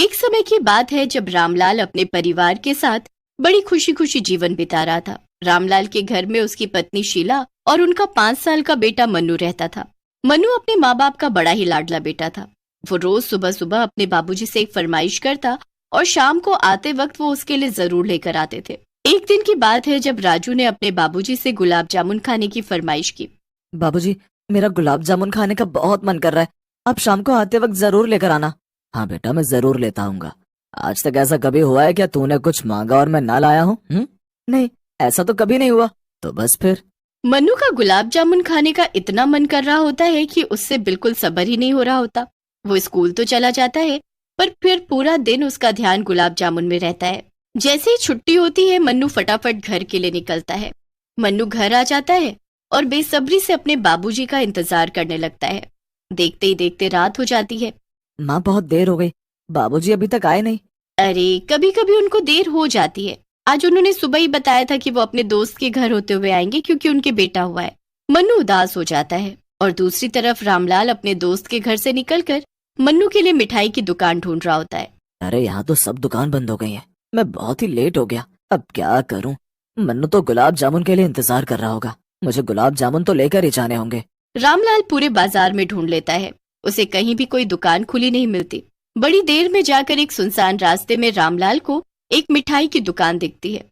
एक समय की बात है जब रामलाल अपने परिवार के साथ बड़ी खुशी खुशी जीवन बिता रहा था। रामलाल के घर में उसकी पत्नी शीला और उनका 5 साल का बेटा मन्नू रहता था। मन्नू अपने माँ बाप का बड़ा ही लाडला बेटा था। वो रोज सुबह सुबह अपने बाबूजी से एक फरमाइश करता और शाम को आते वक्त वो उसके लिए जरूर लेकर आते थे। एक दिन की बात है जब राजू ने अपने बाबूजी से गुलाब जामुन खाने की फरमाइश की। बाबूजी, मेरा गुलाब जामुन खाने का बहुत मन कर रहा है। आप शाम को आते वक्त जरूर लेकर आना। हाँ बेटा, मैं जरूर लेता आऊंगा। आज तक ऐसा कभी हुआ है क्या तूने कुछ मांगा और मैं ना लाया हूँ? नहीं, ऐसा तो कभी नहीं हुआ। तो बस फिर। मन्नू का गुलाब जामुन खाने का इतना मन कर रहा होता है कि उससे बिल्कुल सब्र ही नहीं हो रहा होता। वो स्कूल तो चला जाता है पर फिर पूरा दिन उसका ध्यान गुलाब जामुन में रहता है। जैसे ही छुट्टी होती है मन्नू फटाफट घर के लिए निकलता है। मन्नू घर आ जाता है और बेसब्री से अपने बाबूजी का इंतजार करने लगता है। देखते ही देखते रात हो जाती है। माँ, बहुत देर हो गई, बाबूजी अभी तक आए नहीं। अरे कभी कभी उनको देर हो जाती है। आज उन्होंने सुबह ही बताया था कि वो अपने दोस्त के घर होते हुए आएंगे क्योंकि उनके बेटा हुआ है। मन्नू उदास हो जाता है और दूसरी तरफ रामलाल अपने दोस्त के घर से निकलकर मन्नू के लिए मिठाई की दुकान ढूंढ रहा होता है। अरे यहाँ तो सब दुकान बंद हो गई है। मैं बहुत ही लेट हो गया, अब क्या करूँ? मन्नू तो गुलाब जामुन के लिए इंतजार कर रहा होगा। मुझे गुलाब जामुन तो लेकर ही जाने होंगे। रामलाल पूरे बाजार में ढूंढ लेता है, उसे कहीं भी कोई दुकान खुली नहीं मिलती। बड़ी देर में जाकर एक सुनसान रास्ते में रामलाल को एक मिठाई की दुकान दिखती है।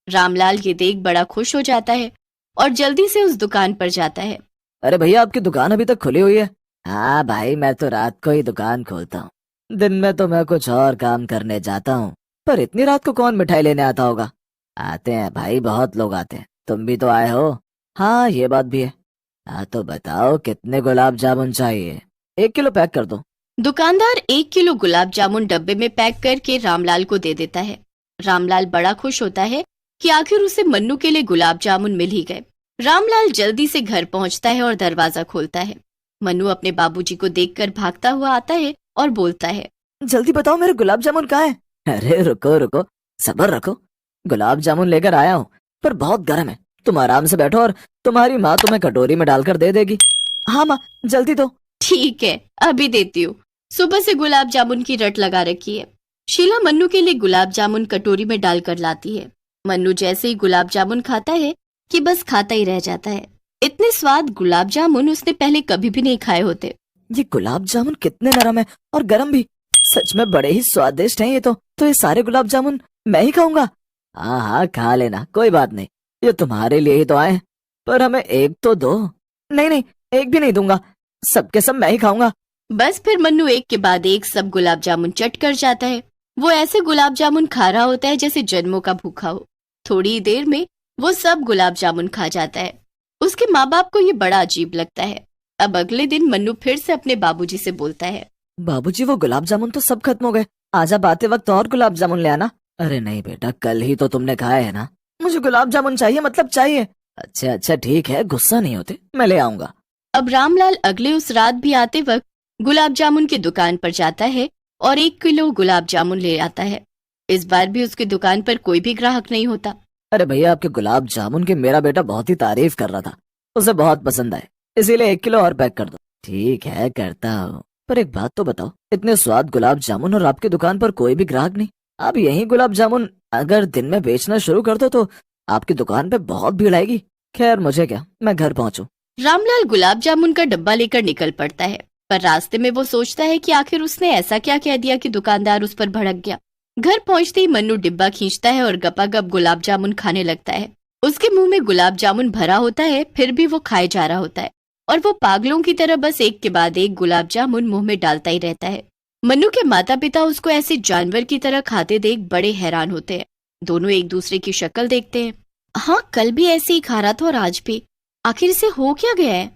रामलाल ये देख बड़ा खुश हो जाता है और जल्दी से उस दुकान पर जाता है। अरे भैया, आपकी दुकान अभी तक खुली हुई है? हाँ भाई, मैं तो रात को ही दुकान खोलता हूँ। दिन में तो मैं कुछ और काम करने जाता हूँ, पर इतनी रात को कौन मिठाई लेने आता होगा? आते हैं भाई, बहुत लोग आते हैं। तुम भी तो आए हो। हाँ, ये बात भी है। हाँ तो बताओ, कितने गुलाब जामुन चाहिए? 1 किलो पैक कर दो। दुकानदार 1 किलो गुलाब जामुन डब्बे में पैक करके रामलाल को दे देता है। रामलाल बड़ा खुश होता है कि आखिर उसे मन्नू के लिए गुलाब जामुन मिल ही गए। रामलाल जल्दी से घर पहुंचता है और दरवाजा खोलता है। मन्नू अपने बाबूजी को देखकर भागता हुआ आता है और बोलता है, जल्दी बताओ, मेरे गुलाब जामुन कहाँ है? अरे रुको रुको, सब्र रखो। गुलाब जामुन लेकर आया हूँ, पर बहुत गर्म है। तुम आराम से बैठो और तुम्हारी माँ तुम्हें कटोरी में डालकर दे देगी। हाँ माँ, जल्दी दो। ठीक है, अभी देती हूँ। सुबह से गुलाब जामुन की रट लगा रखी है। शीला मन्नू के लिए गुलाब जामुन कटोरी में डालकर लाती है। मन्नू जैसे ही गुलाब जामुन खाता है कि बस खाता ही रह जाता है। इतने स्वाद गुलाब जामुन उसने पहले कभी भी नहीं खाए होते। ये गुलाब जामुन कितने नरम है और गरम भी। सच में बड़े ही स्वादिष्ट हैं ये तो ये सारे गुलाब जामुन मैं ही खाऊंगा। हाँ हाँ, खा लेना, कोई बात नहीं। ये तुम्हारे लिए ही तो आए हैं, पर हमें एक तो दो। नहीं नहीं, एक भी नहीं दूंगा, सबके सब मैं ही खाऊंगा। बस फिर मन्नू एक के बाद एक सब गुलाब जामुन चट कर जाता है। वो ऐसे गुलाब जामुन खा रहा होता है जैसे जन्मों का भूखा हो। थोड़ी ही देर में वो सब गुलाब जामुन खा जाता है। उसके माँ बाप को ये बड़ा अजीब लगता है। अब अगले दिन मन्नू फिर से अपने बाबूजी से बोलता है, बाबूजी, वो गुलाब जामुन तो सब खत्म हो गए। आज आप आते वक्त और गुलाब जामुन ले आना। अरे नहीं बेटा, कल ही तो तुमने खाए है ना। मुझे गुलाब जामुन चाहिए, मतलब चाहिए। अच्छा अच्छा ठीक है, गुस्सा नहीं होते, मैं ले आऊंगा। अब रामलाल अगले उस रात भी आते वक्त गुलाब जामुन की दुकान पर जाता है और 1 किलो गुलाब जामुन ले आता है। इस बार भी उसकी दुकान पर कोई भी ग्राहक नहीं होता। अरे भैया, आपके गुलाब जामुन की मेरा बेटा बहुत ही तारीफ कर रहा था, उसे बहुत पसंद आए, इसीलिए 1 किलो और पैक कर दो। ठीक है, करता हूँ। पर एक बात तो बताओ, इतने स्वाद गुलाब जामुन और आपकी दुकान पर कोई भी ग्राहक नहीं। आप यही गुलाब जामुन अगर दिन में बेचना शुरू कर दो तो आपकी दुकान पे बहुत भीड़ आएगी। खैर मुझे क्या, मैं घर पहुँचूं। रामलाल गुलाब जामुन का डब्बा लेकर निकल पड़ता है, पर रास्ते में वो सोचता है कि आखिर उसने ऐसा क्या कह दिया कि दुकानदार उस पर भड़क गया। घर पहुंचते ही मन्नू डिब्बा खींचता है और गपागप गुलाब जामुन खाने लगता है। उसके मुंह में गुलाब जामुन भरा होता है, फिर भी वो खाए जा रहा होता है और वो पागलों की तरह बस एक के बाद एक गुलाब जामुन मुंह में डालता ही रहता है। मन्नू के माता पिता उसको ऐसे जानवर की तरह खाते देख बड़े हैरान होते हैं। दोनों एक दूसरे की शक्ल देखते हैं। हाँ, कल भी ऐसे ही खा रहा था और आज भी। आखिर इसे हो क्या गया है?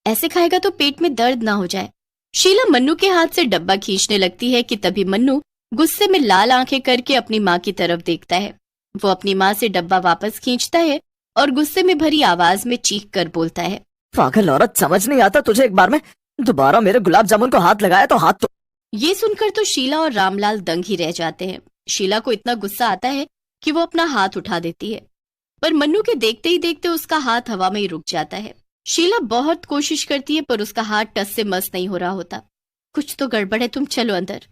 ऐसे खाएगा तो पेट में दर्द ना हो जाए। शीला मन्नू के हाथ से डब्बा खींचने लगती है कि तभी मन्नू गुस्से में लाल आंखें करके अपनी माँ की तरफ देखता है। वो अपनी माँ से डब्बा वापस खींचता है और गुस्से में भरी आवाज में चीख कर बोलता है, पागल औरत, समझ नहीं आता तुझे? एक बार में दोबारा मेरे गुलाब जामुन को हाथ लगाया तो हाथ तो। ये सुनकर तो शीला और रामलाल दंग ही रह जाते हैं। शीला को इतना गुस्सा आता है कि वो अपना हाथ उठा देती है, पर मन्नू के देखते ही देखते उसका हाथ हवा में ही रुक जाता है। शीला बहुत कोशिश करती है पर उसका हाथ टस से मस नहीं हो रहा होता। कुछ तो गड़बड़ है, तुम चलो अंदर।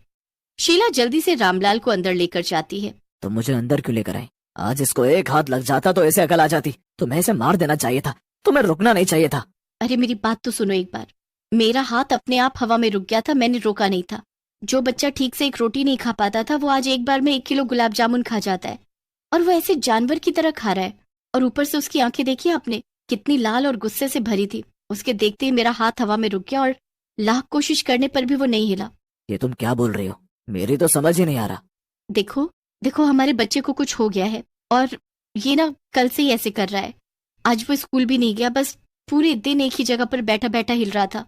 शीला जल्दी से रामलाल को अंदर लेकर जाती है। तो मुझे अंदर क्यों लेकर आई? आज इसको एक हाथ लग जाता तो ऐसे अकल आ जाती। तुम्हें इसे मार देना चाहिए था, तुम्हें रुकना नहीं चाहिए था। अरे मेरी बात तो सुनो एक बार। मेरा हाथ अपने आप हवा में रुक गया था, मैंने रोका नहीं था। जो बच्चा ठीक से एक रोटी नहीं खा पाता था वो आज एक बार में 1 किलो गुलाब जामुन खा जाता है, और वो ऐसे जानवर की तरह खा रहा है। और ऊपर से उसकी आंखें देखी आपने, कितनी लाल और गुस्से से भरी थी। उसके देखते ही मेरा हाथ हवा में रुक गया और लाख कोशिश करने पर भी वो नहीं हिला। ये तुम क्या बोल रही हो? मेरी तो समझ ही नहीं आ रहा। देखो देखो, हमारे बच्चे को कुछ हो गया है और ये ना कल से ही ऐसे कर रहा है। आज वो स्कूल भी नहीं गया, बस पूरे दिन एक ही जगह पर बैठा बैठा हिल रहा था।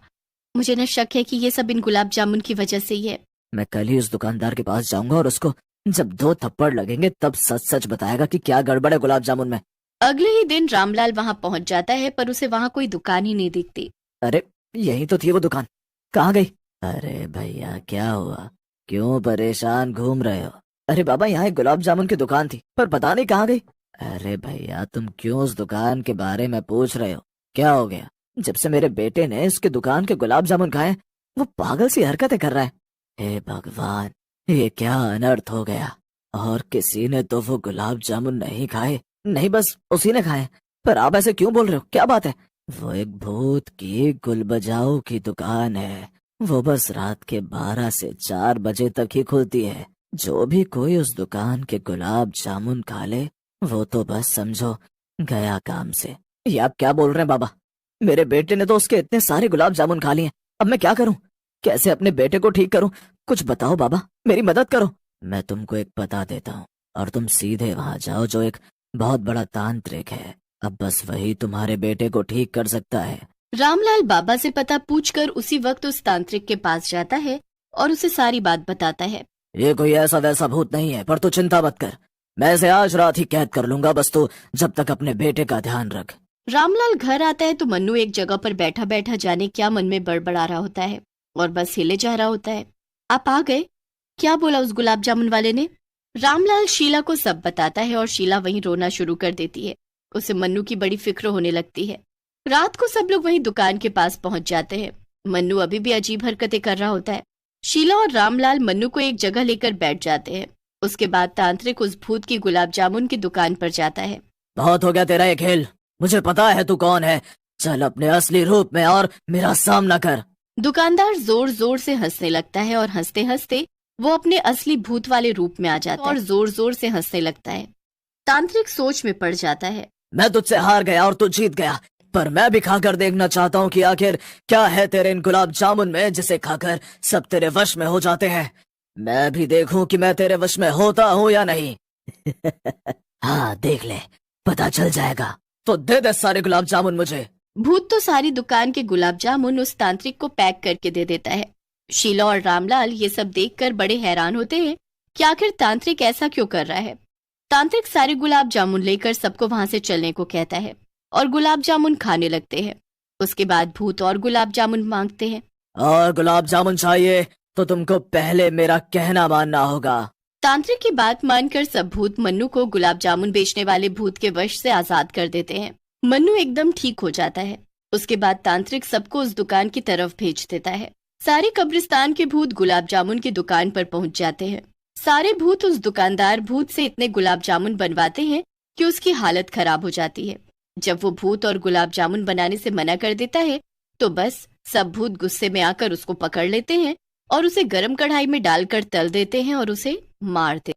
मुझे ना शक है कि ये सब इन गुलाब जामुन की वजह से ही है। मैं कल ही उस दुकानदार के पास जाऊंगा और उसको जब 2 थप्पड़ लगेंगे तब सच सच बताएगा कि क्या गड़बड़ है गुलाब जामुन में। अगले ही दिन रामलाल वहां पहुंच जाता है, पर उसे वहां कोई दुकान ही नहीं दिखती। अरे यही तो थी वो दुकान, कहाँ गई? अरे भैया क्या हुआ, क्यों परेशान घूम रहे हो? अरे बाबा यहाँ एक गुलाब जामुन की दुकान थी पर पता नहीं कहाँ गई। अरे भैया तुम क्यों उस दुकान के बारे में पूछ रहे हो? क्या हो गया? जब से मेरे बेटे ने इसके दुकान के गुलाब जामुन खाए वो पागल सी हरकतें कर रहा है। हे भगवान, ये क्या अनर्थ हो गया। और किसी ने तो वो गुलाब जामुन नहीं खाए, नहीं बस उसी ने खाए। पर आप ऐसे क्यों बोल रहे हो, क्या बात है? वो एक भूत की गुल बजाऊ की दुकान है, वो बस रात के 12 से 4 बजे तक ही खुलती है। जो भी कोई उस दुकान के गुलाब जामुन खा ले वो तो बस समझो गया काम से। ये आप क्या बोल रहे हैं बाबा? मेरे बेटे ने तो उसके इतने सारे गुलाब जामुन खा लिए, अब मैं क्या करूं? कैसे अपने बेटे को ठीक करूं? कुछ बताओ बाबा, मेरी मदद करो। मैं तुमको एक पता देता हूँ और तुम सीधे वहां जाओ, जो एक बहुत बड़ा तांत्रिक है। अब बस वही तुम्हारे बेटे को ठीक कर सकता है। रामलाल बाबा से पता पूछकर उसी वक्त उस तांत्रिक के पास जाता है और उसे सारी बात बताता है। ये कोई ऐसा वैसा भूत नहीं है, पर तू चिंता मत कर, मैं इसे आज रात ही कैद कर लूंगा। बस तू जब तक अपने बेटे का ध्यान रख। रामलाल घर आता है तो मन्नू एक जगह पर बैठा बैठा जाने क्या मन में बड़बड़ा रहा होता है और बस हिले जा रहा होता है। आप आ गए? क्या बोला उस गुलाब जामुन वाले ने? रामलाल शीला को सब बताता है और शीला वहीं रोना शुरू कर देती है। उसे मन्नू की बड़ी फिक्र होने लगती है। रात को सब लोग वहीं दुकान के पास पहुंच जाते हैं। मन्नू अभी भी अजीब हरकतें कर रहा होता है। शीला और रामलाल मन्नू को एक जगह लेकर बैठ जाते हैं। उसके बाद तांत्रिक उस भूत की गुलाब जामुन की दुकान पर जाता है। बहुत हो गया तेरा ये खेल, मुझे पता है तू कौन है। चल अपने असली रूप में और मेरा सामना कर। दुकानदार जोर जोर से हंसने लगता है और हंसते हंसते वो अपने असली भूत वाले रूप में आ जाता है और जोर जोर से हंसने लगता है। तांत्रिक सोच में पड़ जाता है। मैं तुझसे हार गया और तू जीत गया, पर मैं भी खाकर देखना चाहता हूँ कि आखिर क्या है तेरे इन गुलाब जामुन में जिसे खाकर सब तेरे वश में हो जाते हैं। मैं भी देखूं कि मैं तेरे वश में होता हूँ या नहीं। हाँ देख ले, पता चल जाएगा। तो दे दे सारे गुलाब जामुन मुझे। भूत तो सारी दुकान के गुलाब जामुन उस तांत्रिक को पैक करके दे देता है। शीला और रामलाल ये सब देखकर बड़े हैरान होते हैं कि आखिर तांत्रिक ऐसा क्यों कर रहा है। तांत्रिक सारे गुलाब जामुन लेकर सबको वहां से चलने को कहता है और गुलाब जामुन खाने लगते हैं। उसके बाद भूत और गुलाब जामुन मांगते हैं। और गुलाब जामुन चाहिए तो तुमको पहले मेरा कहना मानना होगा। तांत्रिक की बात मानकर सब भूत मन्नू को गुलाब जामुन बेचने वाले भूत के वश से आजाद कर देते हैं। मन्नू एकदम ठीक हो जाता है। उसके बाद तांत्रिक सबको उस दुकान की तरफ भेज देता है। सारे कब्रिस्तान के भूत गुलाब जामुन की दुकान पर पहुंच जाते हैं। सारे भूत उस दुकानदार भूत से इतने गुलाब जामुन बनवाते हैं कि उसकी हालत खराब हो जाती है। जब वो भूत और गुलाब जामुन बनाने से मना कर देता है तो बस सब भूत गुस्से में आकर उसको पकड़ लेते हैं और उसे गरम कढ़ाई में डालकर तल देते हैं और उसे मार देते हैं।